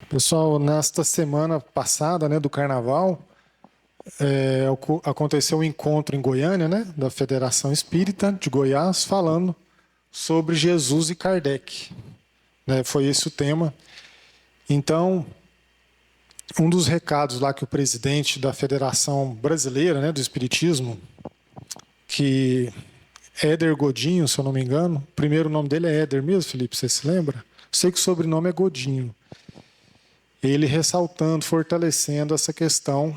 Pessoal, nesta semana passada, né, do Carnaval, aconteceu um encontro em Goiânia, né, da Federação Espírita de Goiás, falando sobre Jesus e Kardec, né, foi esse o tema. Então, um dos recados lá que o presidente da Federação Brasileira, né, do Espiritismo, que Éder Godinho, se eu não me engano, o primeiro nome dele é Éder mesmo, Felipe, você se lembra? Sei que o sobrenome é Godinho. Ele ressaltando, fortalecendo essa questão,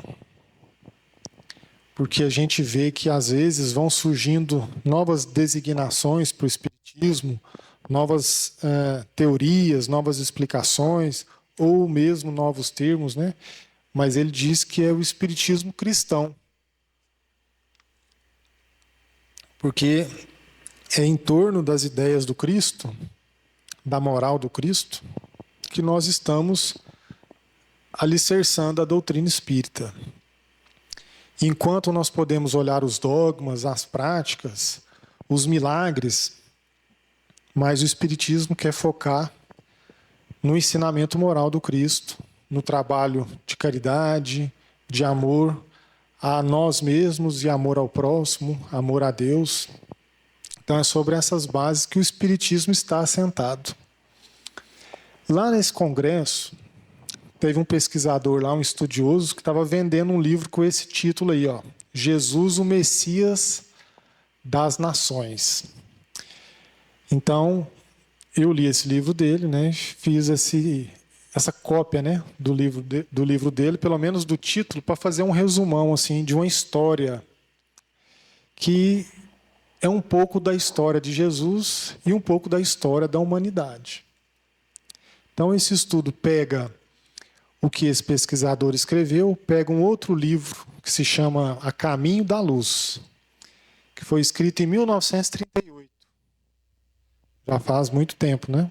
porque a gente vê que às vezes vão surgindo novas designações para o Espiritismo, novas teorias, novas explicações, ou mesmo novos termos, né? Mas ele diz que é o Espiritismo cristão, porque é em torno das ideias do Cristo, da moral do Cristo, que nós estamos alicerçando a doutrina espírita. Enquanto nós podemos olhar os dogmas, as práticas, os milagres, mas o Espiritismo quer focar no ensinamento moral do Cristo, no trabalho de caridade, de amor a nós mesmos e amor ao próximo, amor a Deus. Então é sobre essas bases que o Espiritismo está assentado. Lá nesse congresso, teve um pesquisador lá, um estudioso, que estava vendendo um livro com esse título aí, ó, Jesus, o Messias das Nações. Então, eu li esse livro dele, né, fiz essa cópia, né, do livro dele, pelo menos do título, para fazer um resumão assim, de uma história que é um pouco da história de Jesus e um pouco da história da humanidade. Então, esse estudo pega o que esse pesquisador escreveu, pega um outro livro que se chama A Caminho da Luz, que foi escrito em 1938. Já faz muito tempo, né?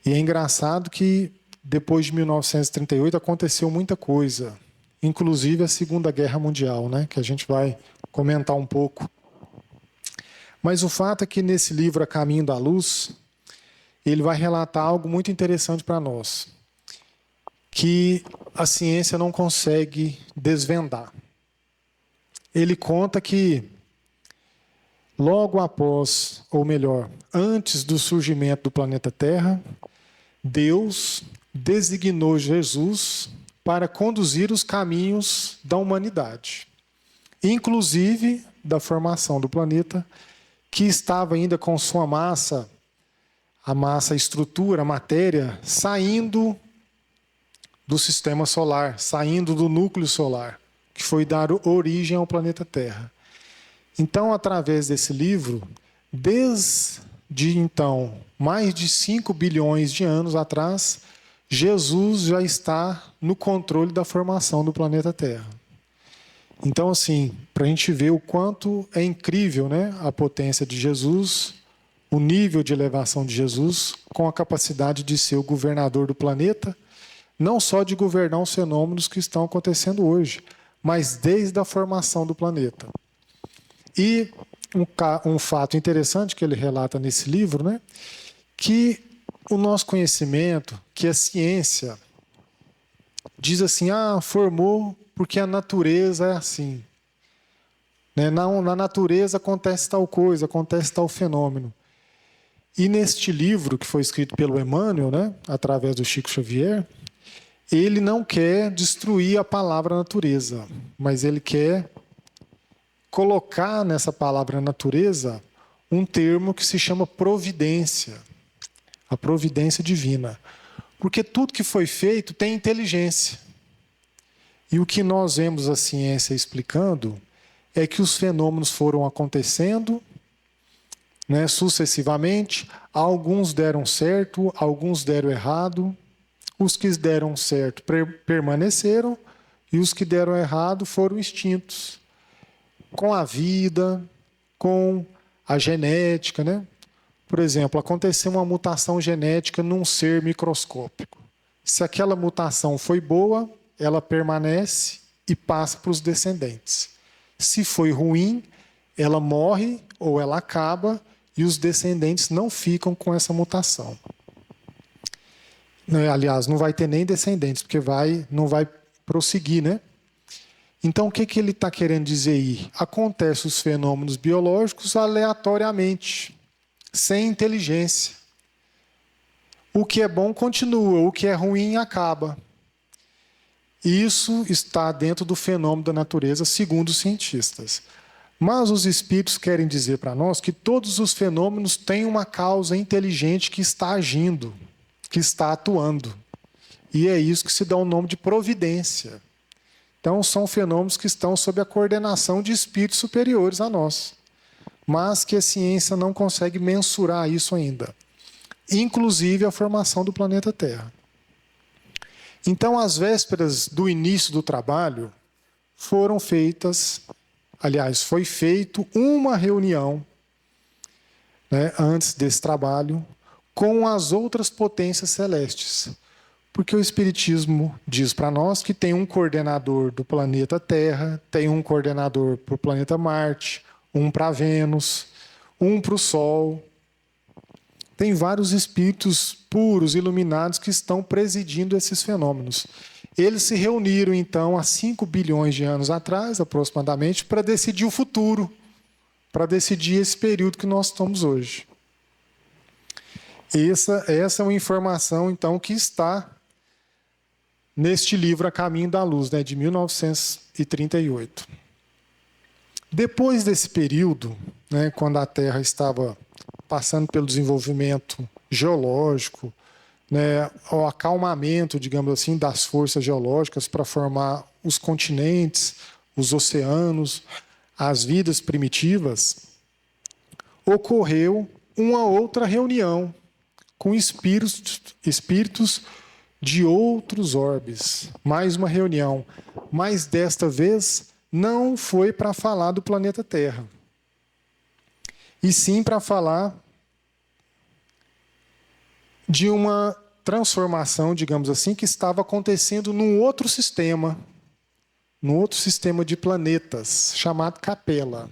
E é engraçado que depois de 1938 aconteceu muita coisa, inclusive a Segunda Guerra Mundial, né? Que a gente vai comentar um pouco. Mas o fato é que nesse livro A Caminho da Luz, ele vai relatar algo muito interessante para nós, que a ciência não consegue desvendar. Ele conta que logo após, ou melhor, antes do surgimento do planeta Terra, Deus designou Jesus para conduzir os caminhos da humanidade, inclusive da formação do planeta, que estava ainda com sua massa, a estrutura, a matéria, saindo do sistema solar, saindo do núcleo solar, que foi dar origem ao planeta Terra. Então, através desse livro, desde então, mais de 5 bilhões de anos atrás, Jesus já está no controle da formação do planeta Terra. Então, assim, para a gente ver o quanto é incrível, né, a potência de Jesus, o nível de elevação de Jesus, com a capacidade de ser o governador do planeta, não só de governar os fenômenos que estão acontecendo hoje, mas desde a formação do planeta. E um fato interessante que ele relata nesse livro, né, que o nosso conhecimento, que a ciência diz assim, formou porque a natureza é assim. Né? Na natureza acontece tal coisa, acontece tal fenômeno. E neste livro, que foi escrito pelo Emmanuel, né, através do Chico Xavier, ele não quer destruir a palavra natureza, mas ele quer colocar nessa palavra natureza um termo que se chama providência, a providência divina. Porque tudo que foi feito tem inteligência. E o que nós vemos a ciência explicando é que os fenômenos foram acontecendo, né, sucessivamente, alguns deram certo, alguns deram errado. Os que deram certo permaneceram e os que deram errado foram extintos. Com a vida, com a genética, né? Por exemplo, aconteceu uma mutação genética num ser microscópico. Se aquela mutação foi boa, ela permanece e passa para os descendentes. Se foi ruim, ela morre ou ela acaba e os descendentes não ficam com essa mutação. Aliás, não vai ter nem descendentes, porque não vai prosseguir, né? Então, o que ele está querendo dizer aí? Acontecem os fenômenos biológicos aleatoriamente, sem inteligência. O que é bom continua, o que é ruim acaba. Isso está dentro do fenômeno da natureza, segundo os cientistas. Mas os espíritos querem dizer para nós que todos os fenômenos têm uma causa inteligente que está agindo, que está atuando. E é isso que se dá o nome de providência. Então, são fenômenos que estão sob a coordenação de espíritos superiores a nós, mas que a ciência não consegue mensurar isso ainda, inclusive a formação do planeta Terra. Então, às vésperas do início do trabalho, foi feita uma reunião, né, antes desse trabalho, com as outras potências celestes. Porque o Espiritismo diz para nós que tem um coordenador do planeta Terra, tem um coordenador para o planeta Marte, um para Vênus, um para o Sol. Tem vários espíritos puros, iluminados, que estão presidindo esses fenômenos. Eles se reuniram, então, há 5 bilhões de anos atrás, aproximadamente, para decidir o futuro, para decidir esse período que nós estamos hoje. Essa é uma informação, então, que está neste livro A Caminho da Luz, né, de 1938. Depois desse período, né, quando a Terra estava passando pelo desenvolvimento geológico, né, o acalmamento, digamos assim, das forças geológicas para formar os continentes, os oceanos, as vidas primitivas, ocorreu uma outra reunião com espíritos de outros orbes. Mais uma reunião, mas desta vez não foi para falar do planeta Terra, e sim para falar de uma transformação, digamos assim, que estava acontecendo num outro sistema de planetas, chamado Capela.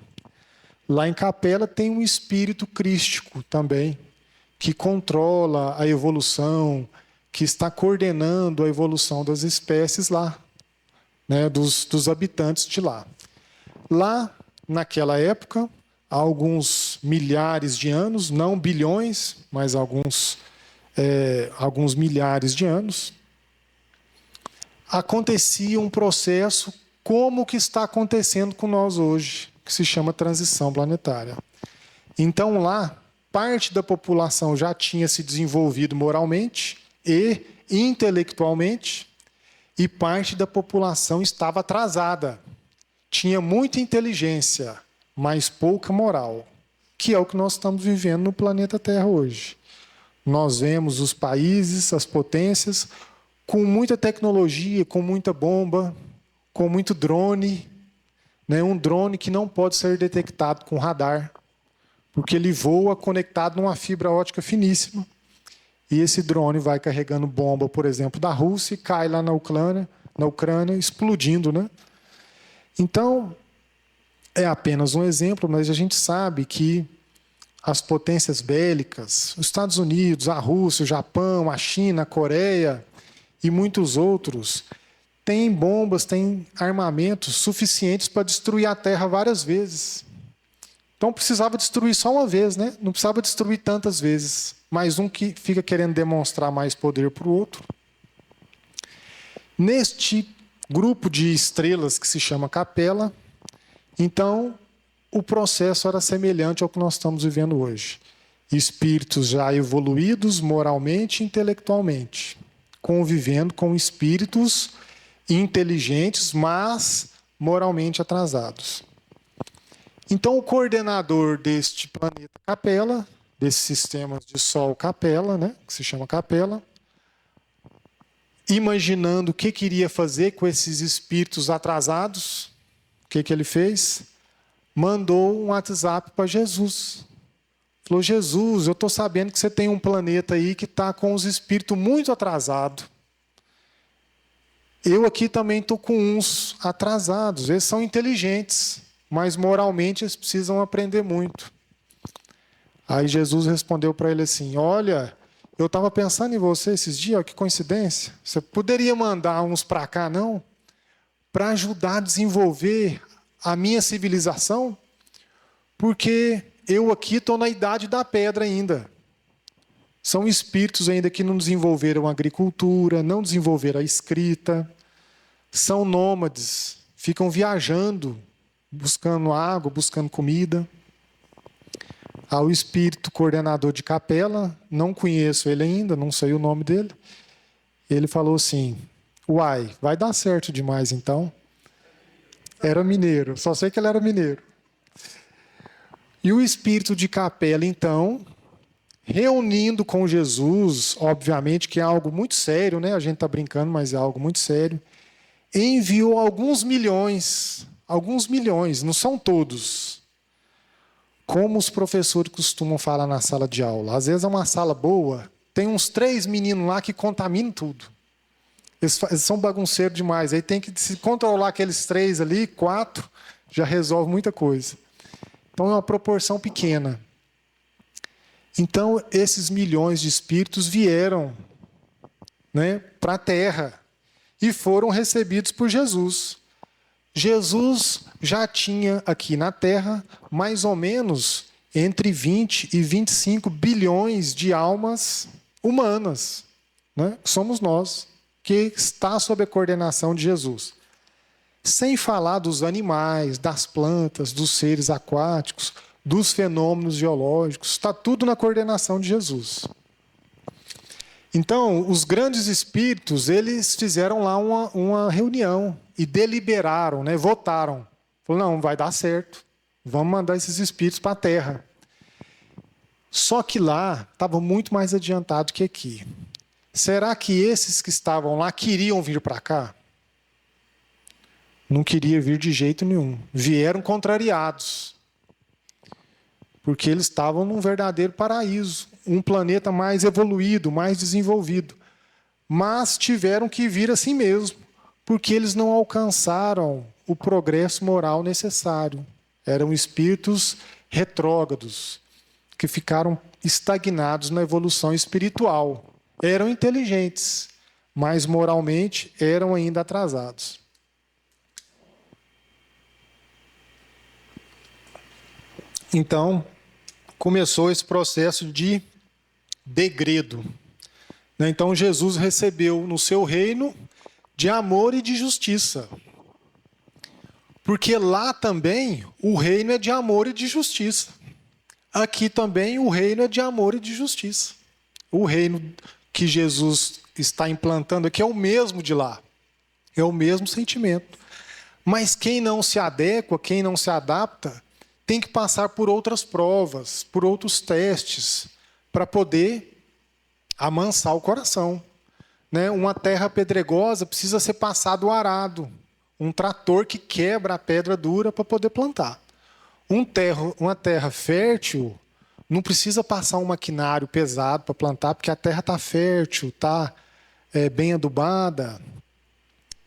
Lá em Capela tem um espírito crístico também, que controla a evolução, que está coordenando a evolução das espécies lá, né, dos habitantes de lá. Lá, naquela época, há alguns milhares de anos, não bilhões, mas alguns milhares de anos, acontecia um processo como o que está acontecendo com nós hoje, que se chama transição planetária. Então, lá, parte da população já tinha se desenvolvido moralmente e intelectualmente, e parte da população estava atrasada. Tinha muita inteligência, mas pouca moral, que é o que nós estamos vivendo no planeta Terra hoje. Nós vemos os países, as potências, com muita tecnologia, com muita bomba, com muito drone, né? Um drone que não pode ser detectado com radar, porque ele voa conectado numa fibra ótica finíssima. E esse drone vai carregando bomba, por exemplo, da Rússia e cai lá na Ucrânia, explodindo, né? Então, é apenas um exemplo, mas a gente sabe que as potências bélicas, os Estados Unidos, a Rússia, o Japão, a China, a Coreia e muitos outros, têm bombas, têm armamentos suficientes para destruir a Terra várias vezes. Então precisava destruir só uma vez, né? Não precisava destruir tantas vezes. Mais um que fica querendo demonstrar mais poder para o outro. Neste grupo de estrelas que se chama Capela, então o processo era semelhante ao que nós estamos vivendo hoje. Espíritos já evoluídos moralmente e intelectualmente, convivendo com espíritos inteligentes, mas moralmente atrasados. Então, o coordenador deste planeta Capela, desse sistema de Sol Capela, né, que se chama Capela, imaginando o que queria fazer com esses espíritos atrasados, o que ele fez? Mandou um WhatsApp para Jesus. Falou: Jesus, eu estou sabendo que você tem um planeta aí que está com os espíritos muito atrasados. Eu aqui também estou com uns atrasados. Eles são inteligentes, mas moralmente eles precisam aprender muito. Aí Jesus respondeu para ele assim: olha, Eu estava pensando em você esses dias, ó, que coincidência. Você poderia mandar uns para cá, não? Para ajudar a desenvolver a minha civilização? Porque eu aqui estou na idade da pedra ainda. São espíritos ainda que não desenvolveram a agricultura, não desenvolveram a escrita. São nômades, ficam viajando, buscando água, buscando comida. O espírito coordenador de capela, não conheço ele ainda, não sei o nome dele. Ele falou assim: uai, vai dar certo demais então. Era mineiro, só sei que ele era mineiro. E o espírito de capela, então, reunindo com Jesus, obviamente que é algo muito sério, né? A gente está brincando, mas é algo muito sério. Enviou alguns milhões, não são todos. Como os professores costumam falar na sala de aula. Às vezes é uma sala boa, tem uns 3 meninos lá que contaminam tudo. Eles são bagunceiros demais. Aí tem que se controlar aqueles 3 ali, 4, já resolve muita coisa. Então é uma proporção pequena. Então esses milhões de espíritos vieram, né, para a Terra e foram recebidos por Jesus. Jesus já tinha aqui na Terra mais ou menos entre 20 e 25 bilhões de almas humanas, né? Somos nós, que está sob a coordenação de Jesus. Sem falar dos animais, das plantas, dos seres aquáticos, dos fenômenos geológicos, está tudo na coordenação de Jesus. Então, os grandes espíritos, eles fizeram lá uma reunião e deliberaram, né, votaram. Falaram, não, vai dar certo, vamos mandar esses espíritos para a Terra. Só que lá estava muito mais adiantado que aqui. Será que esses que estavam lá queriam vir para cá? Não queria vir de jeito nenhum. Vieram contrariados. Porque eles estavam num verdadeiro paraíso, um planeta mais evoluído, mais desenvolvido. Mas tiveram que vir assim mesmo, porque eles não alcançaram o progresso moral necessário. Eram espíritos retrógrados, que ficaram estagnados na evolução espiritual. Eram inteligentes, mas moralmente eram ainda atrasados. Então, começou esse processo de degredo. Então, Jesus recebeu no seu reino de amor e de justiça. Porque lá também o reino é de amor e de justiça. Aqui também o reino é de amor e de justiça. O reino que Jesus está implantando aqui é o mesmo de lá. É o mesmo sentimento. Mas quem não se adequa, quem não se adapta, tem que passar por outras provas, por outros testes, para poder amansar o coração. Né? Uma terra pedregosa precisa ser passado o arado, um trator que quebra a pedra dura para poder plantar. Uma terra fértil não precisa passar um maquinário pesado para plantar, porque a terra está fértil, está bem adubada,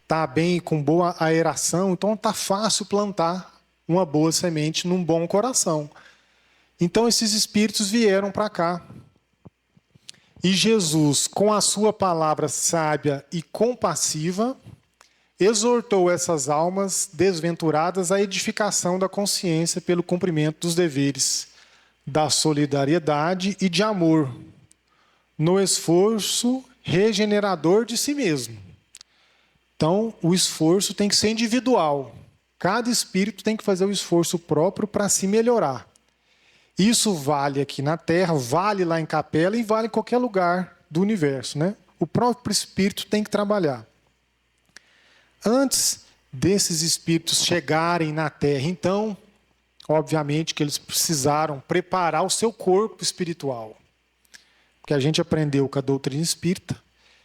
está bem com boa aeração, então está fácil plantar uma boa semente num bom coração. Então esses espíritos vieram para cá. E Jesus, com a sua palavra sábia e compassiva, exortou essas almas desventuradas à edificação da consciência pelo cumprimento dos deveres, da solidariedade e de amor, no esforço regenerador de si mesmo. Então, o esforço tem que ser individual. Cada espírito tem que fazer o esforço próprio para se melhorar. Isso vale aqui na Terra, vale lá em Capela e vale em qualquer lugar do universo, né? O próprio espírito tem que trabalhar. Antes desses espíritos chegarem na Terra, então, obviamente que eles precisaram preparar o seu corpo espiritual. Porque a gente aprendeu com a doutrina espírita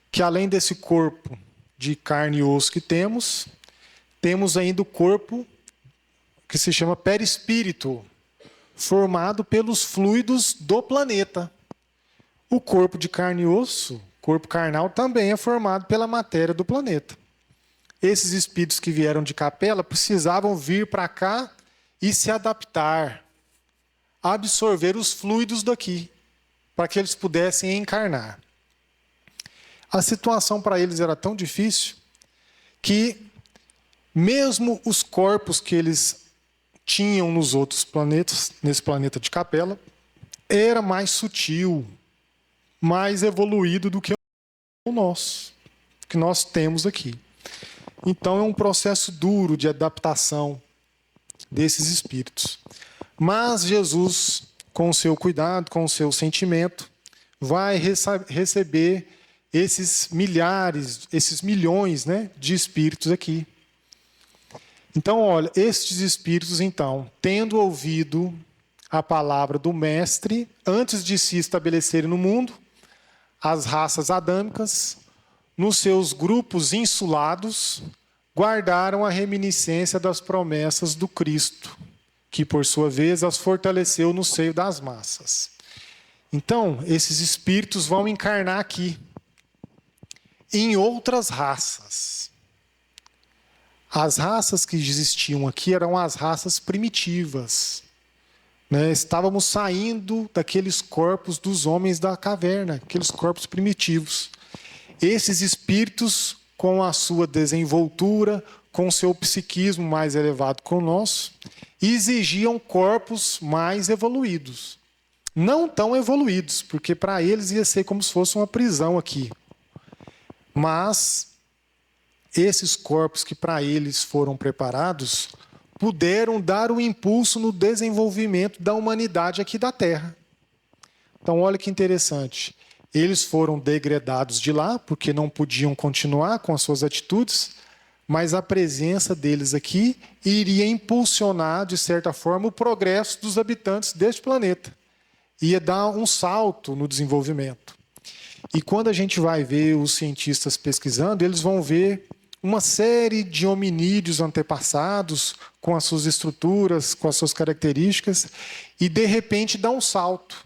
que além desse corpo de carne e osso que temos ainda o corpo que se chama perispírito, formado pelos fluidos do planeta. O corpo de carne e osso, corpo carnal, também é formado pela matéria do planeta. Esses espíritos que vieram de Capela precisavam vir para cá e se adaptar, absorver os fluidos daqui. para que eles pudessem encarnar. A situação para eles era tão difícil que, mesmo os corpos que eles tinham nos outros planetas, nesse planeta de Capela, era mais sutil, mais evoluído do que o nosso, que nós temos aqui. Então é um processo duro de adaptação desses espíritos. Mas Jesus, com o seu cuidado, com o seu sentimento, vai receber esses milhares, esses milhões, né, de espíritos aqui. Então, olha, estes espíritos, então, tendo ouvido a palavra do Mestre, antes de se estabelecerem no mundo, as raças adâmicas, nos seus grupos insulados, guardaram a reminiscência das promessas do Cristo, que, por sua vez, as fortaleceu no seio das massas. Então, esses espíritos vão encarnar aqui, em outras raças. As raças que existiam aqui eram as raças primitivas. Né? Estávamos saindo daqueles corpos dos homens da caverna, aqueles corpos primitivos. Esses espíritos, com a sua desenvoltura, com o seu psiquismo mais elevado que o nosso, exigiam corpos mais evoluídos. Não tão evoluídos, porque para eles ia ser como se fosse uma prisão aqui. Mas esses corpos que para eles foram preparados puderam dar um impulso no desenvolvimento da humanidade aqui da Terra. Então, olha que interessante. Eles foram degradados de lá, porque não podiam continuar com as suas atitudes, mas a presença deles aqui iria impulsionar, de certa forma, o progresso dos habitantes deste planeta. Ia dar um salto no desenvolvimento. E quando a gente vai ver os cientistas pesquisando, eles vão ver uma série de hominídeos antepassados, com as suas estruturas, com as suas características, e de repente dá um salto.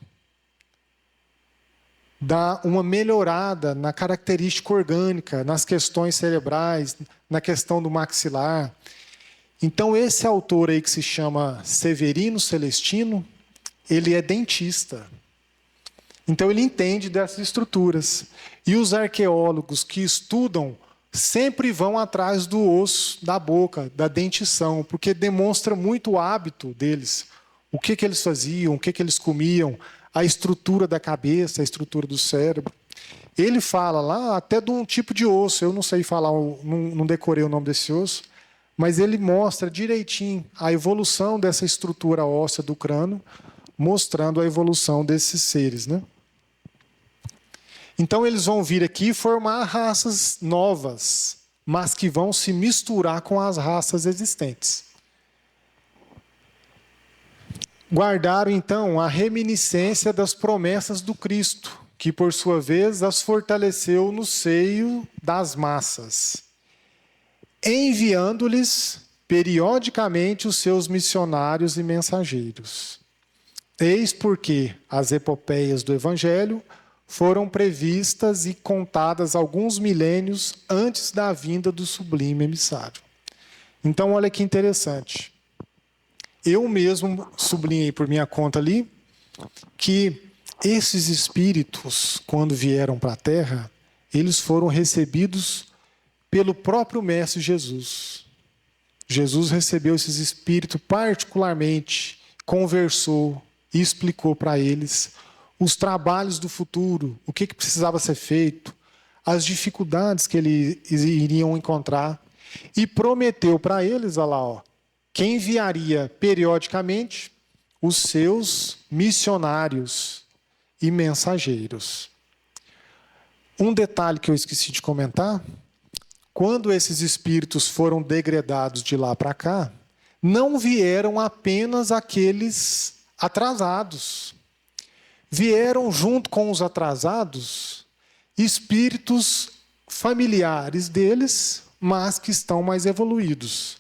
Dá uma melhorada na característica orgânica, nas questões cerebrais, na questão do maxilar. Então, esse autor aí que se chama Severino Celestino, ele é dentista. Então, ele entende dessas estruturas. E os arqueólogos que estudam sempre vão atrás do osso da boca, da dentição, porque demonstra muito o hábito deles. O que eles faziam, o que eles comiam, a estrutura da cabeça, a estrutura do cérebro. Ele fala lá até de um tipo de osso, eu não sei falar, não decorei o nome desse osso, mas ele mostra direitinho a evolução dessa estrutura óssea do crânio, mostrando a evolução desses seres, né? Então, eles vão vir aqui formar raças novas, mas que vão se misturar com as raças existentes. Guardaram, então, a reminiscência das promessas do Cristo, que, por sua vez, as fortaleceu no seio das massas, enviando-lhes periodicamente os seus missionários e mensageiros. Eis porque as epopeias do Evangelho foram previstas e contadas alguns milênios antes da vinda do sublime emissário. Então, olha que interessante. Eu mesmo sublinhei por minha conta ali que esses espíritos, quando vieram para a Terra, eles foram recebidos pelo próprio Mestre Jesus. Jesus recebeu esses espíritos particularmente, conversou e explicou para eles os trabalhos do futuro, o que precisava ser feito, as dificuldades que eles iriam encontrar, e prometeu para eles, olha lá, ó, que enviaria periodicamente os seus missionários e mensageiros. Um detalhe que eu esqueci de comentar, quando esses espíritos foram degradados de lá para cá, não vieram apenas aqueles atrasados. Vieram junto com os atrasados espíritos familiares deles, mas que estão mais evoluídos.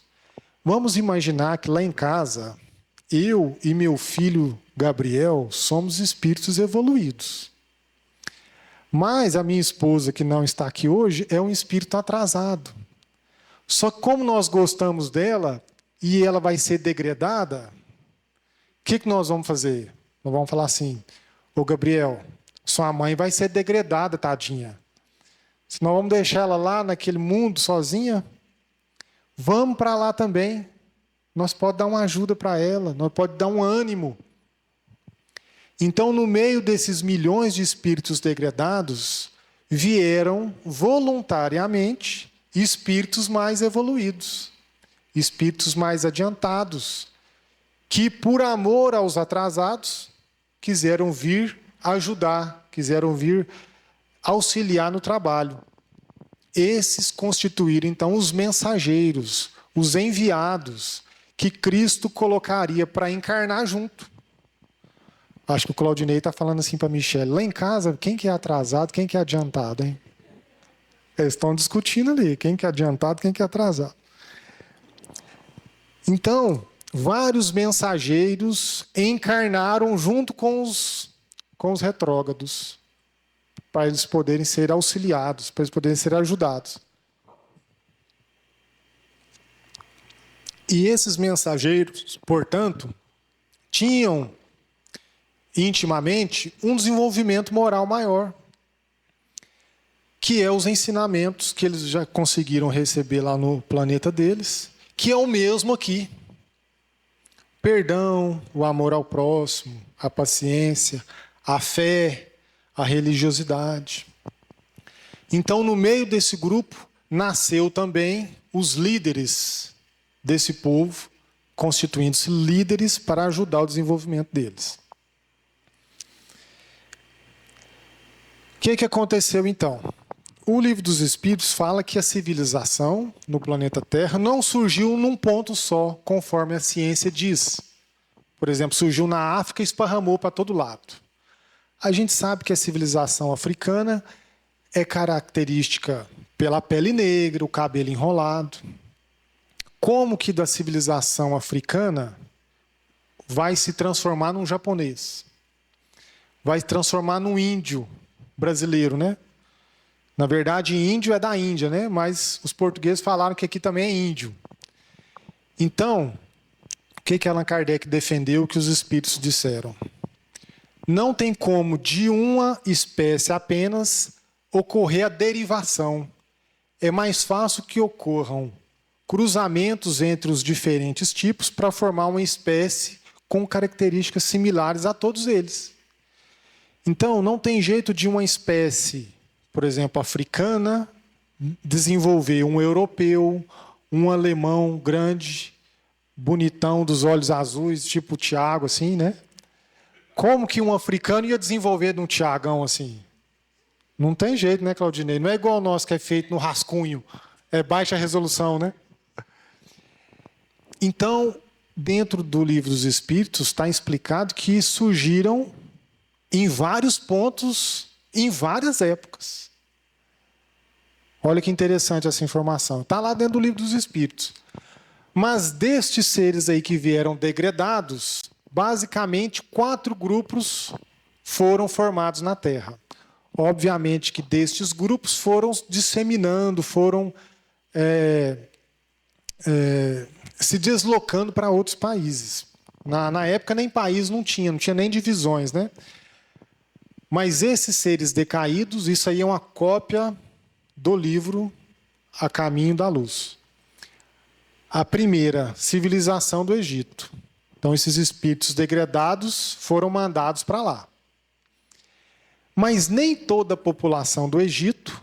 Vamos imaginar que lá em casa, eu e meu filho Gabriel somos espíritos evoluídos. Mas a minha esposa, que não está aqui hoje, é um espírito atrasado. Só que como nós gostamos dela e ela vai ser degradada, o que nós vamos fazer? Nós vamos falar assim: ô Gabriel, Sua mãe vai ser degradada, tadinha. Se nós vamos deixar ela lá naquele mundo sozinha, vamos para lá também. Nós podemos dar uma ajuda para ela, nós podemos dar um ânimo. Então, no meio desses milhões de espíritos degradados, vieram voluntariamente espíritos mais evoluídos, espíritos mais adiantados, que, por amor aos atrasados, quiseram vir ajudar, quiseram vir auxiliar no trabalho. Esses constituíram, então, os mensageiros, os enviados, que Cristo colocaria para encarnar junto. Acho que o Claudinei está falando assim para a Michele, lá em casa, quem que é atrasado, quem que é adiantado, hein? Eles estão discutindo ali, quem que é adiantado, quem que é atrasado. Então, vários mensageiros encarnaram junto com os retrógrados, para eles poderem ser auxiliados, para eles poderem ser ajudados. E esses mensageiros, portanto, tinham intimamente um desenvolvimento moral maior, que é os ensinamentos que eles já conseguiram receber lá no planeta deles, que é o mesmo aqui. Perdão, o amor ao próximo, a paciência, a fé, a religiosidade. Então, no meio desse grupo, nasceu também os líderes desse povo, constituindo-se líderes para ajudar o desenvolvimento deles. O que aconteceu então? O Livro dos Espíritos fala que a civilização no planeta Terra não surgiu num ponto só, conforme a ciência diz. Por exemplo, surgiu na África e esparramou para todo lado. A gente sabe que a civilização africana é característica pela pele negra, o cabelo enrolado. Como que da civilização africana vai se transformar num japonês? Vai se transformar num índio brasileiro, né? Na verdade, índio é da Índia, né? Mas os portugueses falaram que aqui também é índio. Então, o que Allan Kardec defendeu que os espíritos disseram? Não tem como, de uma espécie apenas, ocorrer a derivação. É mais fácil que ocorram cruzamentos entre os diferentes tipos para formar uma espécie com características similares a todos eles. Então, não tem jeito de uma espécie, por exemplo, africana, desenvolver um europeu, um alemão grande, bonitão, dos olhos azuis, tipo o Tiago, assim, né? Como que um africano ia desenvolver de um Tiagão assim? Não tem jeito, né, Claudinei? Não é igual o nosso, que é feito no rascunho. É baixa resolução, né? Então, dentro do Livro dos Espíritos, está explicado que surgiram em vários pontos, em várias épocas. Olha que interessante essa informação. Está lá dentro do Livro dos Espíritos. Mas destes seres aí que vieram degradados, basicamente 4 grupos foram formados na Terra. Obviamente que destes grupos foram disseminando, foram se deslocando para outros países. Na época nem país não tinha nem divisões, né? Mas esses seres decaídos, isso aí é uma cópia do livro A Caminho da Luz. A primeira civilização do Egito. Então, esses espíritos degradados foram mandados para lá. Mas nem toda a população do Egito,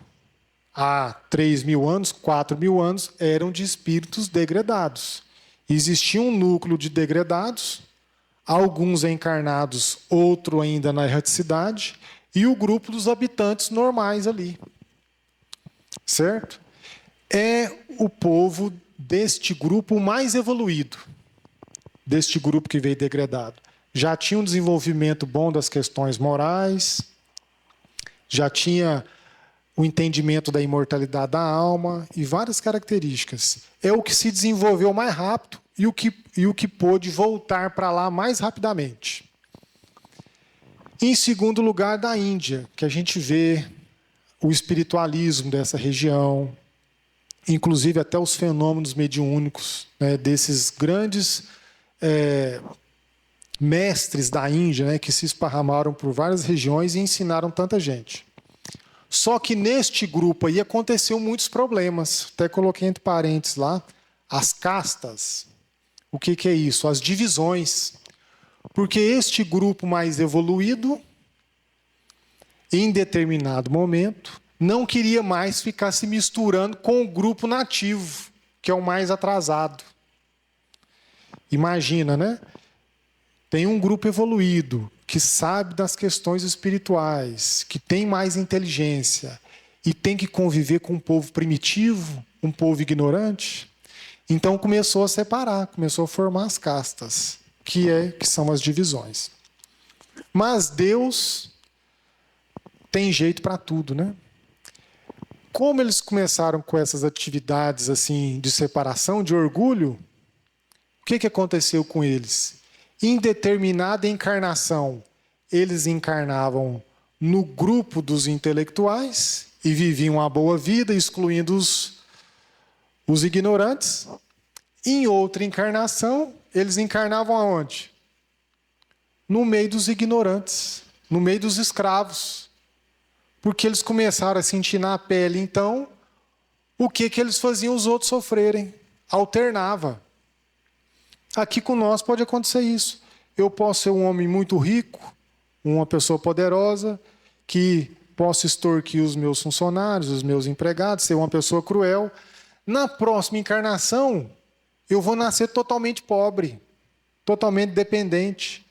há 3.000 anos, 4.000 anos, eram de espíritos degradados. Existia um núcleo de degradados, alguns encarnados, outro ainda na erraticidade, e o grupo dos habitantes normais ali. Certo? É o povo deste grupo mais evoluído, deste grupo que veio degradado. Já tinha um desenvolvimento bom das questões morais, já tinha o entendimento da imortalidade da alma e várias características. É o que se desenvolveu mais rápido e o que pôde voltar para lá mais rapidamente. Em segundo lugar, da Índia, que a gente vê o espiritualismo dessa região, inclusive até os fenômenos mediúnicos, né, desses grandes mestres da Índia, né, que se esparramaram por várias regiões e ensinaram tanta gente. Só que neste grupo aí aconteceu muitos problemas. Até coloquei entre parênteses lá, as castas. O que é isso? As divisões. Porque este grupo mais evoluído, em determinado momento, não queria mais ficar se misturando com o grupo nativo, que é o mais atrasado. Imagina, né? Tem um grupo evoluído, que sabe das questões espirituais, que tem mais inteligência, e tem que conviver com um povo primitivo, um povo ignorante. Então começou a separar, começou a formar as castas, que são as divisões. Mas Deus tem jeito para tudo, né? Como eles começaram com essas atividades assim de separação, de orgulho, o que aconteceu com eles? Em determinada encarnação, eles encarnavam no grupo dos intelectuais e viviam a boa vida, excluindo os ignorantes. Em outra encarnação, eles encarnavam aonde? No meio dos ignorantes, no meio dos escravos. Porque eles começaram a sentir na pele, então, o que eles faziam os outros sofrerem. Alternava. Aqui com nós pode acontecer isso. Eu posso ser um homem muito rico, uma pessoa poderosa, que posso extorquir os meus funcionários, os meus empregados, ser uma pessoa cruel. Na próxima encarnação, eu vou nascer totalmente pobre, totalmente dependente,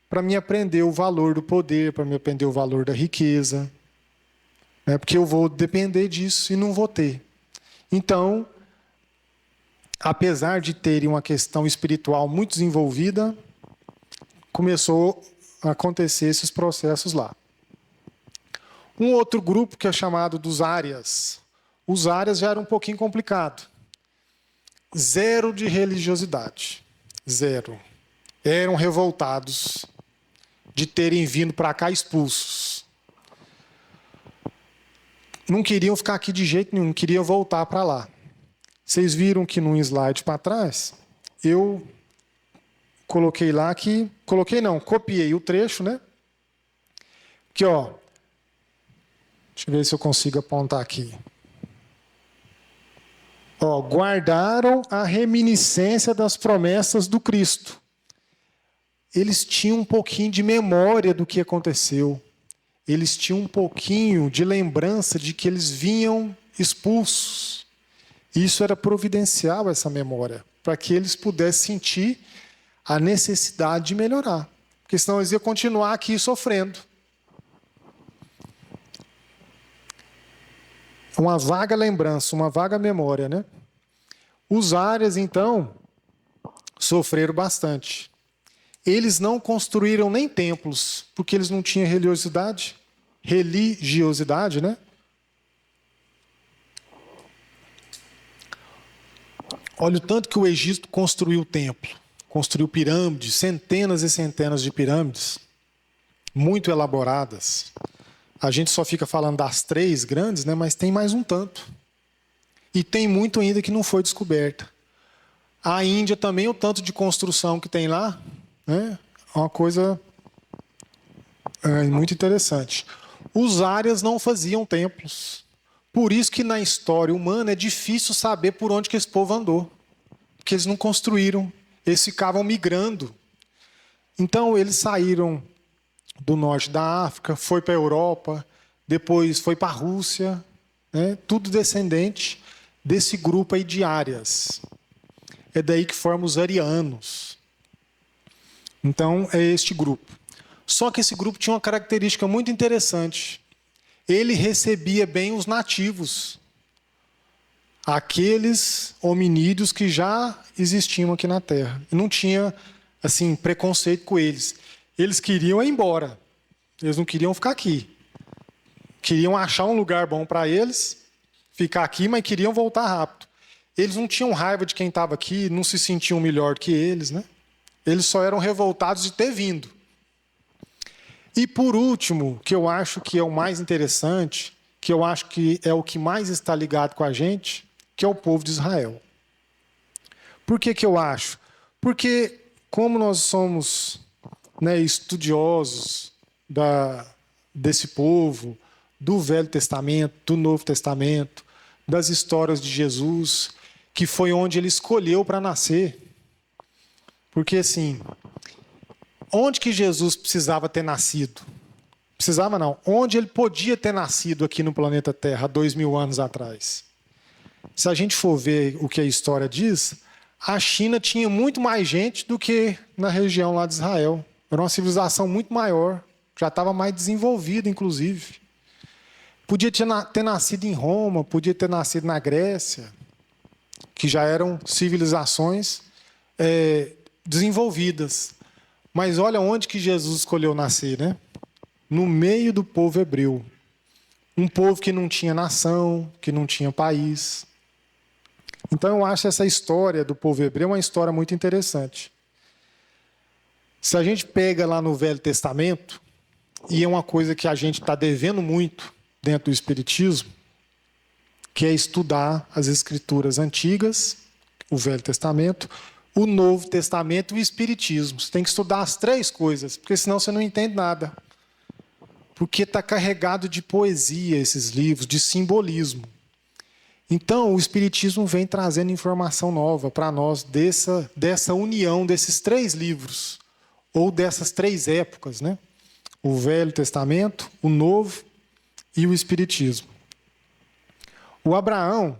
para me aprender o valor do poder, para me aprender o valor da riqueza. Porque eu vou depender disso e não vou ter. Então, apesar de terem uma questão espiritual muito desenvolvida, começou a acontecer esses processos lá. Um outro grupo que é chamado dos árias. Os árias já era um pouquinho complicado. Zero de religiosidade. Zero. Eram revoltados de terem vindo para cá expulsos. Não queriam ficar aqui de jeito nenhum, queriam voltar para lá. Vocês viram que num slide para trás, eu coloquei lá que... copiei o trecho, né? Aqui, ó. Deixa eu ver se eu consigo apontar aqui. Ó, guardaram a reminiscência das promessas do Cristo. Eles tinham um pouquinho de memória do que aconteceu. Eles tinham um pouquinho de lembrança de que eles vinham expulsos. Isso era providencial, essa memória, para que eles pudessem sentir a necessidade de melhorar. Porque senão eles iam continuar aqui sofrendo. Uma vaga lembrança, uma vaga memória, né? Os árias, então, sofreram bastante. Eles não construíram nem templos, porque eles não tinham religiosidade, né? Olha o tanto que o Egito construiu templo, construiu pirâmides, centenas e centenas de pirâmides, muito elaboradas. A gente só fica falando das 3 grandes, né? Mas tem mais um tanto. E tem muito ainda que não foi descoberta. A Índia também, o tanto de construção que tem lá, né? É uma coisa muito interessante. Os árias não faziam templos. Por isso que na história humana é difícil saber por onde que esse povo andou. Porque eles não construíram. Eles ficavam migrando. Então eles saíram do norte da África, foi para a Europa, depois foi para a Rússia, né? Tudo descendente desse grupo aí de árias. É daí que forma os arianos. Então, é este grupo. Só que esse grupo tinha uma característica muito interessante. Ele recebia bem os nativos, aqueles hominídeos que já existiam aqui na Terra. Não tinha assim preconceito com eles. Eles queriam ir embora. Eles não queriam ficar aqui. Queriam achar um lugar bom para eles, ficar aqui, mas queriam voltar rápido. Eles não tinham raiva de quem estava aqui, não se sentiam melhor que eles, né? Eles só eram revoltados de ter vindo. E por último, que eu acho que é o mais interessante, que eu acho que é o que mais está ligado com a gente, que é o povo de Israel. Por que eu acho? Porque como nós somos né, estudiosos desse povo, do Velho Testamento, do Novo Testamento, das histórias de Jesus, que foi onde ele escolheu para nascer. Porque, assim, onde que Jesus precisava ter nascido? Precisava não. Onde ele podia ter nascido aqui no planeta Terra, há 2000 anos atrás? Se a gente for ver o que a história diz, a China tinha muito mais gente do que na região lá de Israel. Era uma civilização muito maior, já estava mais desenvolvida, inclusive. Podia ter nascido em Roma, podia ter nascido na Grécia, que já eram civilizações desenvolvidas. Mas olha onde que Jesus escolheu nascer, né? No meio do povo hebreu. Um povo que não tinha nação, que não tinha país. Então eu acho essa história do povo hebreu uma história muito interessante. Se a gente pega lá no Velho Testamento, e é uma coisa que a gente está devendo muito dentro do Espiritismo, que é estudar as Escrituras antigas, o Velho Testamento, o Novo Testamento e o Espiritismo. Você tem que estudar as três coisas, porque senão você não entende nada. Porque está carregado de poesia esses livros, de simbolismo. Então, o Espiritismo vem trazendo informação nova para nós dessa união desses três livros, ou dessas três épocas, né? O Velho Testamento, o Novo e o Espiritismo. O Abraão,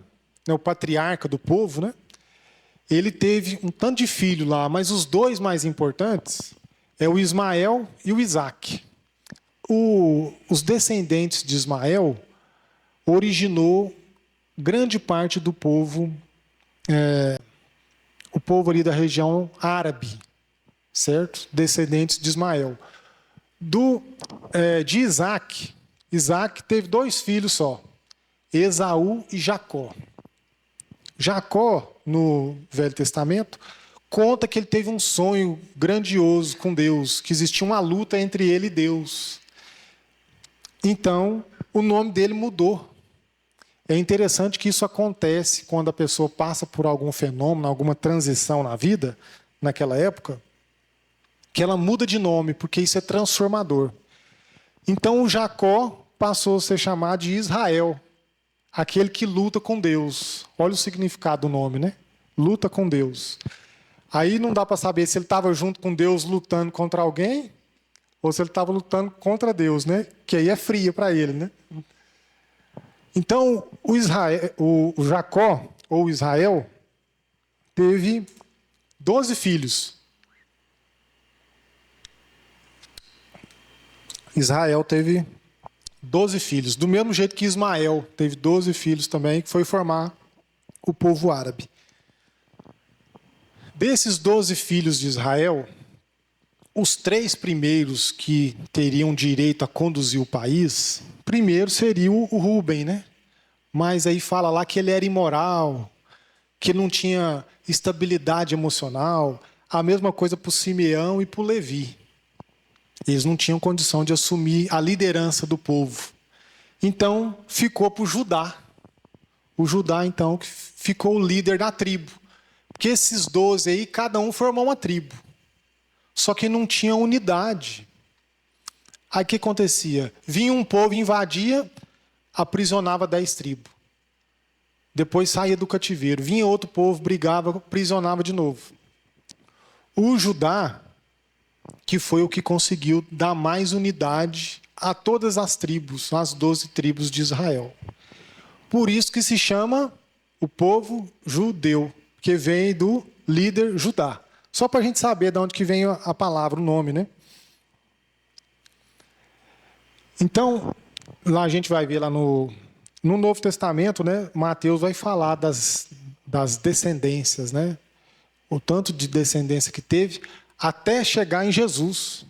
né, o patriarca do povo, né? Ele teve um tanto de filho lá, mas os dois mais importantes é o Ismael e o Isaque. Os descendentes de Ismael originou grande parte do povo, o povo ali da região árabe, certo? Descendentes de Ismael. De Isaque teve dois filhos só, Esaú e Jacó. Jacó, no Velho Testamento, conta que ele teve um sonho grandioso com Deus, que existia uma luta entre ele e Deus. Então, o nome dele mudou. É interessante que isso acontece quando a pessoa passa por algum fenômeno, alguma transição na vida, naquela época, que ela muda de nome, porque isso é transformador. Então, o Jacó passou a ser chamado de Israel, aquele que luta com Deus. Olha o significado do nome, né? Luta com Deus. Aí não dá para saber se ele estava junto com Deus lutando contra alguém, ou se ele estava lutando contra Deus, né? Que aí é fria para ele, né? Então, o Jacó, ou Israel, teve 12 filhos. Israel teve 12 filhos. Do mesmo jeito que Ismael teve 12 filhos também, que foi formar o povo árabe. Desses 12 filhos de Israel, os 3 primeiros que teriam direito a conduzir o país, primeiro seria o Rúben, né? Mas aí fala lá que ele era imoral, que não tinha estabilidade emocional. A mesma coisa para o Simeão e para o Levi. Eles não tinham condição de assumir a liderança do povo. Então, ficou para o Judá. O Judá, então, que ficou o líder da tribo. Porque esses 12 aí, cada um formou uma tribo. Só que não tinha unidade. Aí o que acontecia? Vinha um povo, invadia, aprisionava 10 tribos. Depois saía do cativeiro. Vinha outro povo, brigava, aprisionava de novo. O Judá, que foi o que conseguiu dar mais unidade a todas as tribos, as 12 tribos de Israel. Por isso que se chama o povo judeu, que vem do líder Judá. Só para a gente saber de onde que vem a palavra, o nome, né? Então, lá a gente vai ver lá no Novo Testamento, né? Mateus vai falar das descendências, né? O tanto de descendência que teve, até chegar em Jesus,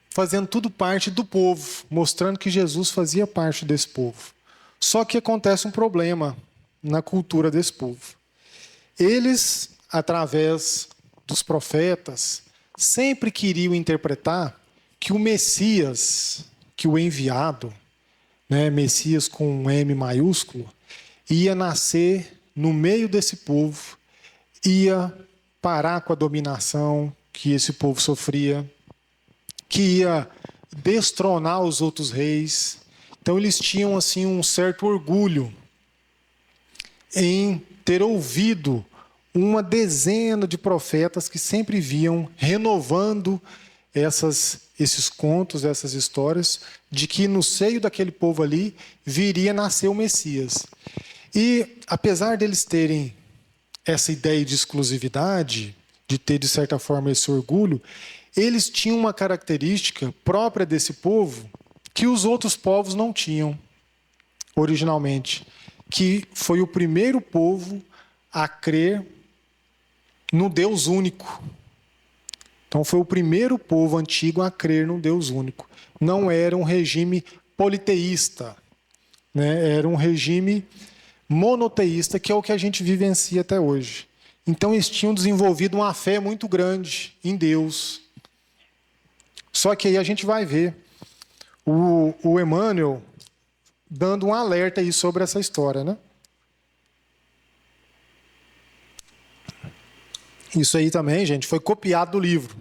fazendo tudo parte do povo, mostrando que Jesus fazia parte desse povo. Só que acontece um problema na cultura desse povo. Eles, através dos profetas, sempre queriam interpretar que o Messias, que o enviado, né, Messias com um M maiúsculo, ia nascer no meio desse povo, ia parar com a dominação, que esse povo sofria, que ia destronar os outros reis. Então eles tinham assim um certo orgulho em ter ouvido uma dezena de profetas que sempre vinham renovando esses contos, essas histórias, de que no seio daquele povo ali viria nascer o Messias. E apesar deles terem essa ideia de exclusividade, de ter de certa forma esse orgulho, eles tinham uma característica própria desse povo que os outros povos não tinham originalmente, que foi o primeiro povo a crer no Deus único. Então foi o primeiro povo antigo a crer no Deus único. Não era um regime politeísta, né? Era um regime monoteísta, que é o que a gente vivencia até hoje. Então eles tinham desenvolvido uma fé muito grande em Deus. Só que aí a gente vai ver o Emmanuel dando um alerta aí sobre essa história, né? Isso aí também, gente, foi copiado do livro.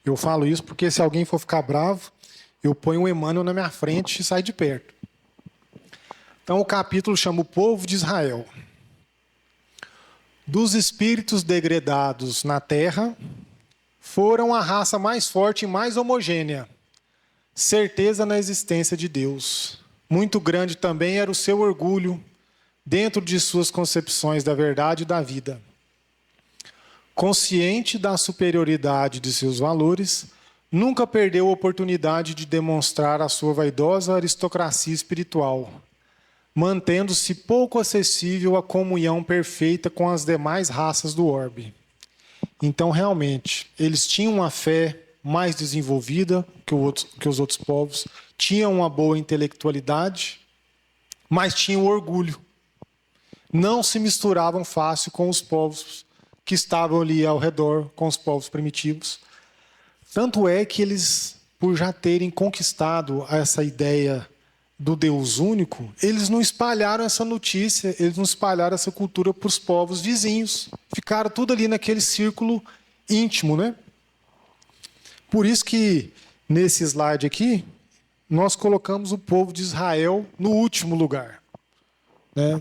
Eu falo isso porque se alguém for ficar bravo, eu ponho o Emmanuel na minha frente e sai de perto. Então o capítulo chama o povo de Israel. Dos espíritos degredados na terra, foram a raça mais forte e mais homogênea. Certeza na existência de Deus. Muito grande também era o seu orgulho dentro de suas concepções da verdade e da vida. Consciente da superioridade de seus valores, nunca perdeu a oportunidade de demonstrar a sua vaidosa aristocracia espiritual, mantendo-se pouco acessível à comunhão perfeita com as demais raças do orbe. Então, realmente, eles tinham uma fé mais desenvolvida que os outros povos, tinham uma boa intelectualidade, mas tinham orgulho. Não se misturavam fácil com os povos que estavam ali ao redor, com os povos primitivos. Tanto é que eles, por já terem conquistado essa ideia do Deus único, eles não espalharam essa notícia, eles não espalharam essa cultura para os povos vizinhos. Ficaram tudo ali naquele círculo íntimo, né? Por isso que, nesse slide aqui, nós colocamos o povo de Israel no último lugar, né?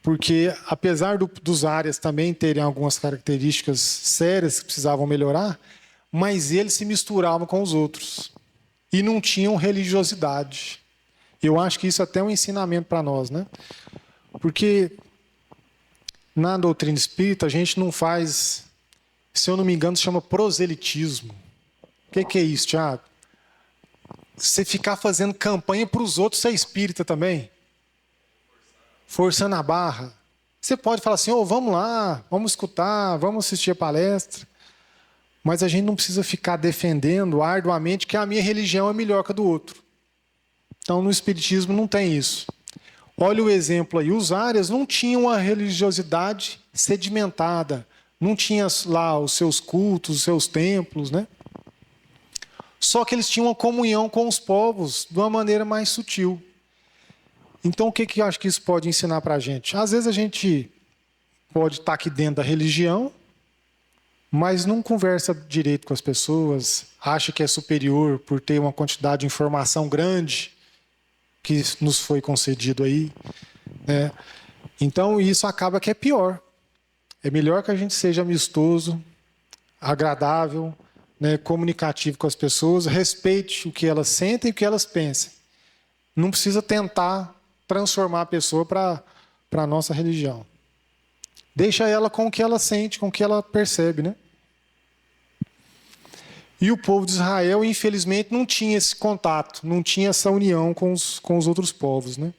Porque, apesar dos áreas também terem algumas características sérias que precisavam melhorar, mas eles se misturavam com os outros e não tinham religiosidade. Eu acho que isso até é um ensinamento para nós, né? Porque na doutrina espírita a gente não faz, se eu não me engano, se chama proselitismo. O que é isso, Tiago? Você ficar fazendo campanha para os outros ser espírita também? Forçando a barra. Você pode falar assim, vamos lá, vamos escutar, vamos assistir a palestra. Mas a gente não precisa ficar defendendo arduamente que a minha religião é melhor que a do outro. Então, no espiritismo não tem isso. Olha o exemplo aí. Os árias não tinham uma religiosidade sedimentada. Não tinha lá os seus cultos, os seus templos, né? Só que eles tinham uma comunhão com os povos de uma maneira mais sutil. Então, o que eu acho que isso pode ensinar para a gente? Às vezes a gente pode estar aqui dentro da religião, mas não conversa direito com as pessoas, acha que é superior por ter uma quantidade de informação grande que nos foi concedido aí, né? Então, isso acaba que é pior. É melhor que a gente seja amistoso, agradável, né, comunicativo com as pessoas, respeite o que elas sentem e o que elas pensam. Não precisa tentar transformar a pessoa para a nossa religião. Deixa ela com o que ela sente, com o que ela percebe, né? E o povo de Israel, infelizmente, não tinha esse contato, não tinha essa união com os outros povos, né?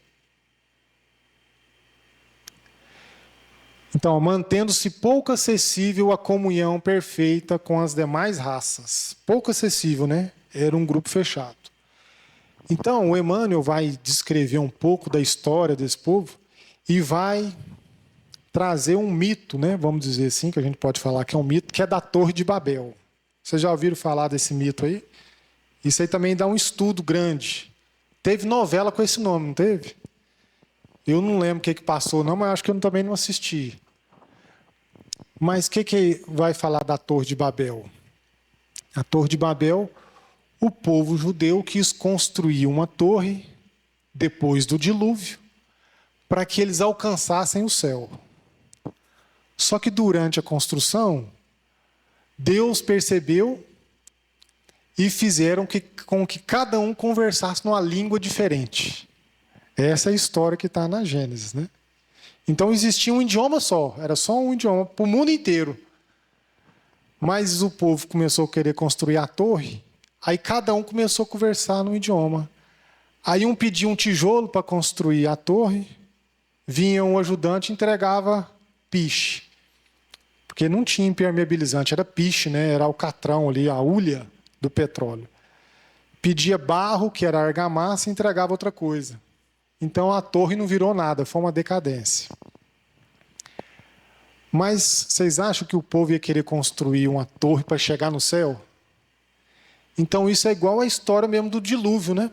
Então, mantendo-se pouco acessível à comunhão perfeita com as demais raças. Pouco acessível, né? Era um grupo fechado. Então, o Emmanuel vai descrever um pouco da história desse povo e vai trazer um mito, né? Vamos dizer assim, que a gente pode falar que é um mito, que é da Torre de Babel. Vocês já ouviram falar desse mito aí? Isso aí também dá um estudo grande. Teve novela com esse nome, não teve? Eu não lembro o que passou, não, mas acho que eu também não assisti. Mas o que vai falar da Torre de Babel? A Torre de Babel, o povo judeu quis construir uma torre depois do dilúvio para que eles alcançassem o céu. Só que durante a construção, Deus percebeu e fizeram com que cada um conversasse numa língua diferente. Essa é a história que está na Gênesis, né? Então existia um idioma só, era só um idioma para o mundo inteiro. Mas o povo começou a querer construir a torre, aí cada um começou a conversar no idioma. Aí um pedia um tijolo para construir a torre, vinha um ajudante e entregava piche. Porque não tinha impermeabilizante, era piche, né? Era alcatrão ali, a hulha do petróleo. Pedia barro, que era argamassa, e entregava outra coisa. Então a torre não virou nada, foi uma decadência. Mas vocês acham que o povo ia querer construir uma torre para chegar no céu? Então isso é igual à história mesmo do dilúvio, né?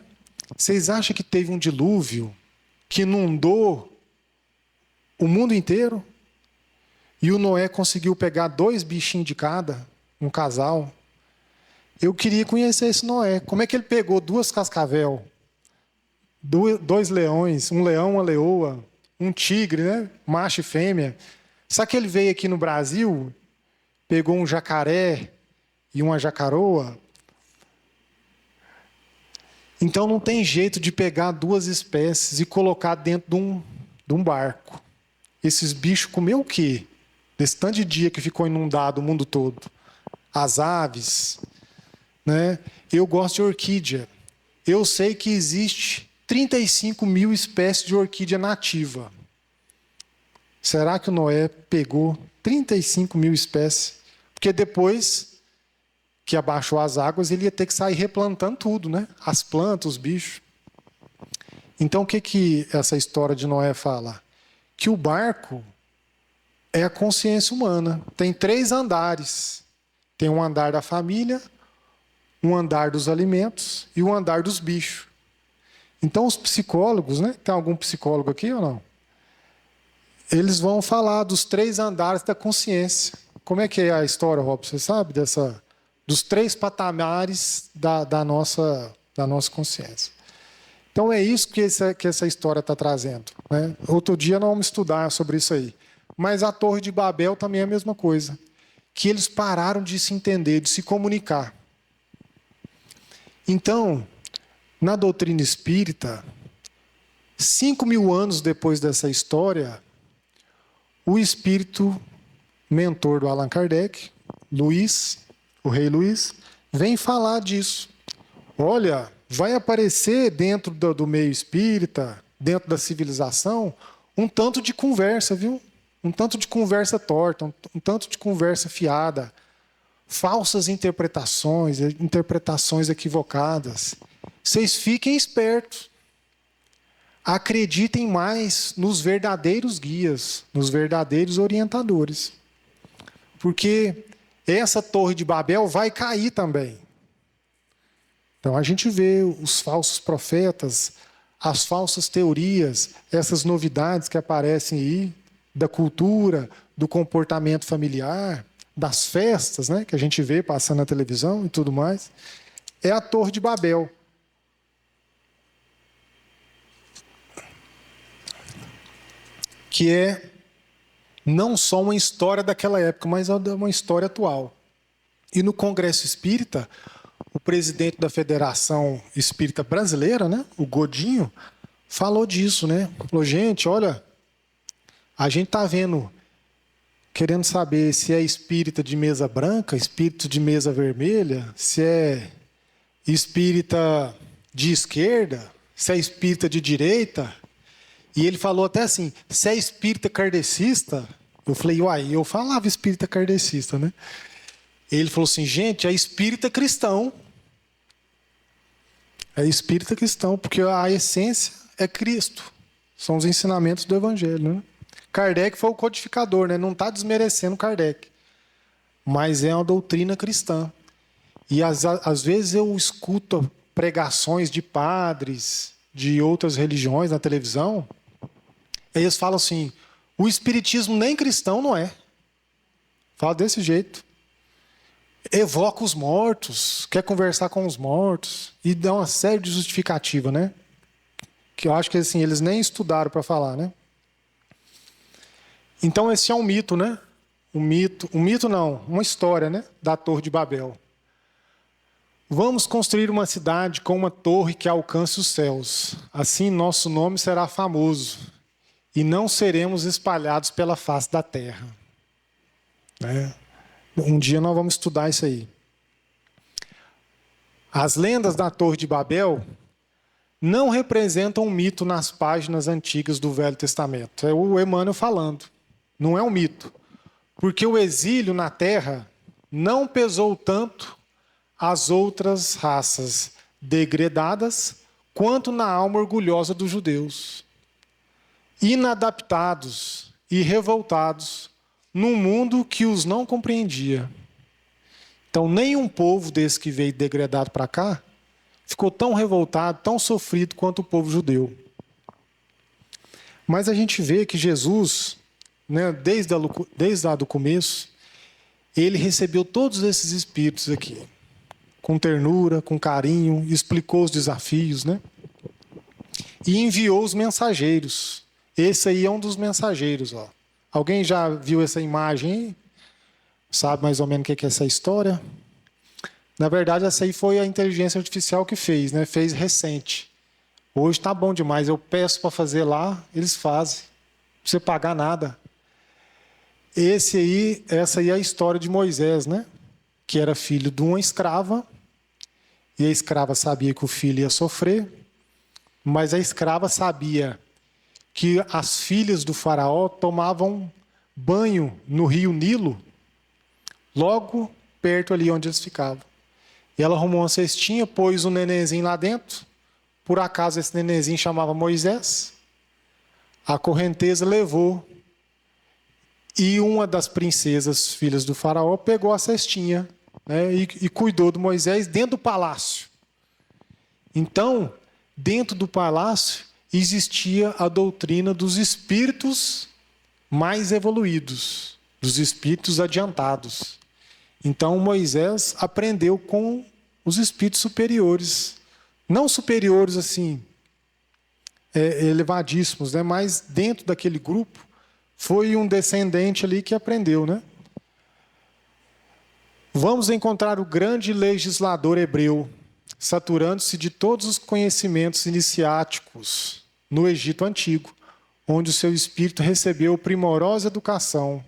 Vocês acham que teve um dilúvio que inundou o mundo inteiro? E o Noé conseguiu pegar 2 bichinhos de cada, um casal? Eu queria conhecer esse Noé. Como é que ele pegou 2 cascavel, 2 leões, um leão, uma leoa, um tigre, né? Macho e fêmea. Sabe que ele veio aqui no Brasil, pegou um jacaré e uma jacaroa? Então não tem jeito de pegar 2 espécies e colocar dentro de um barco. Esses bichos comeu o quê? Desse tanto de dia que ficou inundado o mundo todo. As aves, né? Eu gosto de orquídea. Eu sei que existe 35 mil espécies de orquídea nativa. Será que o Noé pegou 35 mil espécies? Porque depois que abaixou as águas, ele ia ter que sair replantando tudo, né? As plantas, os bichos. Então, o que essa história de Noé fala? Que o barco é a consciência humana. Tem 3 andares. Tem um andar da família, um andar dos alimentos e um andar dos bichos. Então, os psicólogos, né? Tem algum psicólogo aqui ou não? Eles vão falar dos 3 andares da consciência. Como é que é a história, Rob? Você sabe dos 3 patamares da nossa consciência. Então é isso que essa história está trazendo, né? Outro dia nós vamos estudar sobre isso aí. Mas a Torre de Babel também é a mesma coisa. Que eles pararam de se entender, de se comunicar. Então, na doutrina espírita, 5.000 anos depois dessa história, o espírito mentor do Allan Kardec, Luiz, o rei Luiz, vem falar disso. Olha, vai aparecer dentro do meio espírita, dentro da civilização, um tanto de conversa, viu? Um tanto de conversa torta, um tanto de conversa fiada, falsas interpretações equivocadas. Vocês fiquem espertos. Acreditem mais nos verdadeiros guias, nos verdadeiros orientadores. Porque essa Torre de Babel vai cair também. Então a gente vê os falsos profetas, as falsas teorias, essas novidades que aparecem aí, da cultura, do comportamento familiar, das festas, né, que a gente vê passando na televisão e tudo mais. É a Torre de Babel. Que é não só uma história daquela época, mas é uma história atual. E no Congresso Espírita, o presidente da Federação Espírita Brasileira, né, o Godinho, falou disso, né? Falou, gente, olha, a gente está querendo saber se é espírita de mesa branca, espírito de mesa vermelha, se é espírita de esquerda, se é espírita de direita. E ele falou até assim, se é espírita kardecista, eu falei, uai, eu falava espírita kardecista, né? Ele falou assim, gente, é espírita cristão. É espírita cristão, porque a essência é Cristo. São os ensinamentos do Evangelho, né? Kardec foi o codificador, né? Não está desmerecendo Kardec. Mas é uma doutrina cristã. E às vezes eu escuto pregações de padres de outras religiões na televisão, e eles falam assim, o espiritismo nem cristão não é. Fala desse jeito. Evoca os mortos, quer conversar com os mortos e dá uma série de justificativa, né? Que eu acho que assim, eles nem estudaram para falar, né? Então esse é um mito, né? Um mito não, uma história, né? Da Torre de Babel. Vamos construir uma cidade com uma torre que alcance os céus. Assim nosso nome será famoso e não seremos espalhados pela face da terra. Né? Um dia nós vamos estudar isso aí. As lendas da Torre de Babel não representam um mito nas páginas antigas do Velho Testamento. É o Emmanuel falando. Não é um mito. Porque o exílio na terra não pesou tanto as outras raças degredadas quanto na alma orgulhosa dos judeus. Inadaptados e revoltados num mundo que os não compreendia. Então, nenhum povo desse que veio degradado para cá ficou tão revoltado, tão sofrido quanto o povo judeu. Mas a gente vê que Jesus, né, desde lá do começo, ele recebeu todos esses espíritos aqui, com ternura, com carinho, explicou os desafios, né? E enviou os mensageiros. Esse aí é um dos mensageiros, ó. Alguém já viu essa imagem aí? Sabe mais ou menos o que é essa história? Na verdade, essa aí foi a inteligência artificial que fez, né? Fez recente. Hoje tá bom demais. Eu peço para fazer lá, eles fazem. Não precisa pagar nada. Essa aí é a história de Moisés, né? Que era filho de uma escrava. E a escrava sabia que o filho ia sofrer. Mas a escrava sabia que as filhas do faraó tomavam banho no rio Nilo, logo perto ali onde eles ficavam. E ela arrumou uma cestinha, pôs um nenenzinho lá dentro. Por acaso esse nenenzinho chamava Moisés. A correnteza levou. E uma das princesas, filhas do faraó, pegou a cestinha, né, e cuidou do Moisés dentro do palácio. Então, dentro do palácio, existia a doutrina dos espíritos mais evoluídos, dos espíritos adiantados. Então, Moisés aprendeu com os espíritos superiores. Não superiores, assim, elevadíssimos, né? Mas dentro daquele grupo, foi um descendente ali que aprendeu, né? Vamos encontrar o grande legislador hebreu, saturando-se de todos os conhecimentos iniciáticos no Egito Antigo, onde o seu espírito recebeu primorosa educação,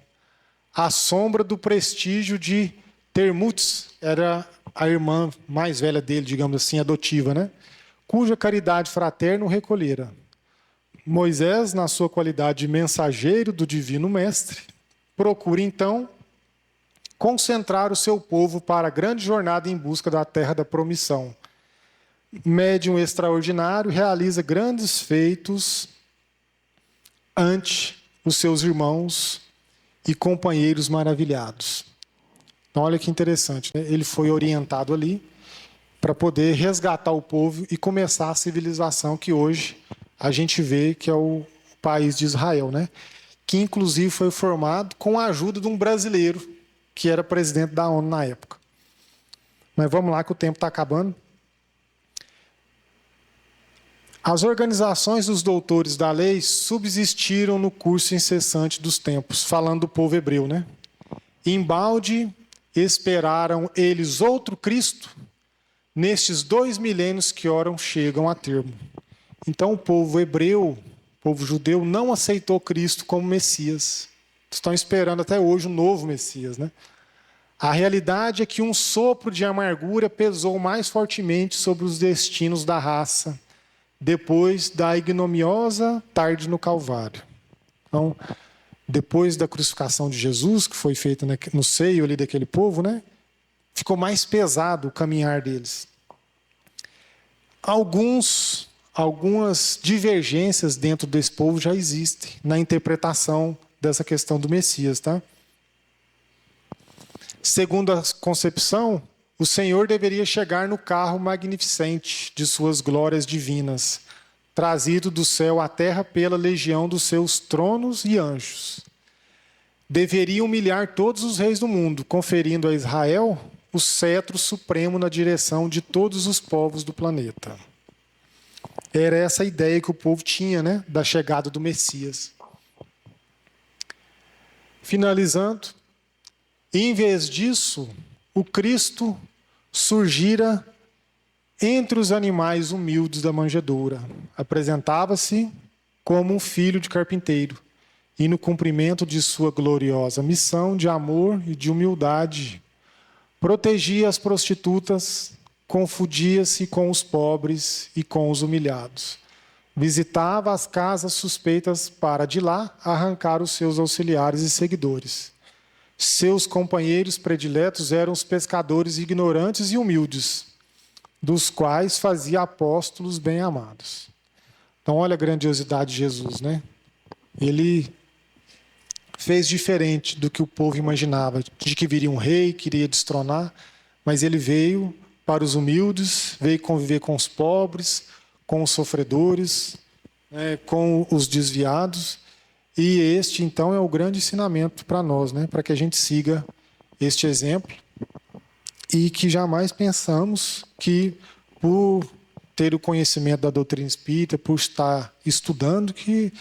à sombra do prestígio de Termutz, era a irmã mais velha dele, digamos assim, adotiva, né? Cuja caridade fraterna o recolhera. Moisés, na sua qualidade de mensageiro do Divino Mestre, procura então concentrar o seu povo para a grande jornada em busca da terra da promissão. Médium extraordinário, realiza grandes feitos ante os seus irmãos e companheiros maravilhados. Então, olha que interessante, né? Ele foi orientado ali para poder resgatar o povo e começar a civilização que hoje a gente vê que é o país de Israel, né? Que inclusive foi formado com a ajuda de um brasileiro que era presidente da ONU na época. Mas vamos lá que o tempo está acabando. As organizações dos doutores da lei subsistiram no curso incessante dos tempos, falando do povo hebreu, né? Embalde esperaram eles outro Cristo nestes 2 milênios que ora chegam a termo. Então o povo hebreu, o povo judeu, não aceitou Cristo como Messias. Estão esperando até hoje um novo Messias, né? A realidade é que um sopro de amargura pesou mais fortemente sobre os destinos da raça, depois da ignominiosa tarde no Calvário. Então, depois da crucificação de Jesus, que foi feita no seio ali daquele povo, né? Ficou mais pesado o caminhar deles. Algumas divergências dentro desse povo já existem na interpretação dessa questão do Messias, tá? Segundo a concepção, o Senhor deveria chegar no carro magnificente de suas glórias divinas, trazido do céu à terra pela legião dos seus tronos e anjos. deveria humilhar todos os reis do mundo, conferindo a Israel o cetro supremo na direção de todos os povos do planeta. Era essa a ideia que o povo tinha, né, da chegada do Messias. Finalizando, em vez disso, o Cristo surgira entre os animais humildes da manjedoura. Apresentava-se como um filho de carpinteiro, e no cumprimento de sua gloriosa missão de amor e de humildade, protegia as prostitutas, confundia-se com os pobres e com os humilhados. Visitava as casas suspeitas para de lá arrancar os seus auxiliares e seguidores. Seus companheiros prediletos eram os pescadores ignorantes e humildes, dos quais fazia apóstolos bem-amados. Então, olha a grandiosidade de Jesus, né? Ele fez diferente do que o povo imaginava, de que viria um rei, queria destronar, mas ele veio para os humildes, veio conviver com os pobres, com os sofredores, né, com os desviados. E este, então, é o grande ensinamento para nós, né, para que a gente siga este exemplo e que jamais pensamos que, por ter o conhecimento da doutrina espírita, por estar estudando, que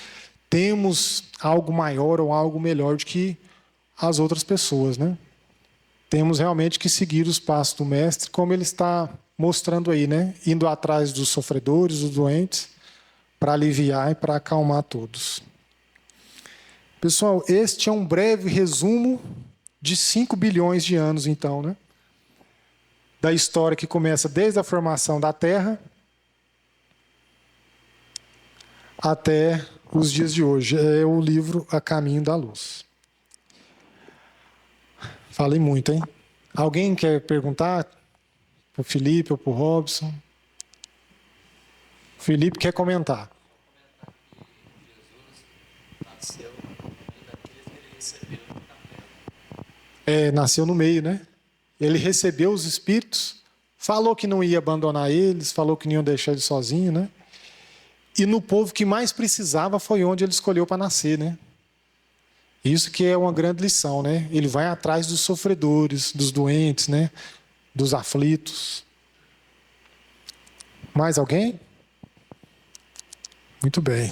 temos algo maior ou algo melhor do que as outras pessoas, né? Temos realmente que seguir os passos do Mestre, como ele está mostrando aí, né? Indo atrás dos sofredores, dos doentes, para aliviar e para acalmar todos. Pessoal, este é um breve resumo de 5 bilhões de anos, então, né? Da história que começa desde a formação da Terra até os dias de hoje. É o livro A Caminho da Luz. Falei muito, hein? Alguém quer perguntar? Para o Felipe ou para o Robson? O Felipe quer comentar. Nasceu no meio, né? Ele recebeu os espíritos, falou que não ia abandonar eles, falou que não ia deixar eles sozinhos, né? E no povo que mais precisava foi onde ele escolheu para nascer, né? Isso que é uma grande lição, né? Ele vai atrás dos sofredores, dos doentes, né? Dos aflitos. Mais alguém? Muito bem.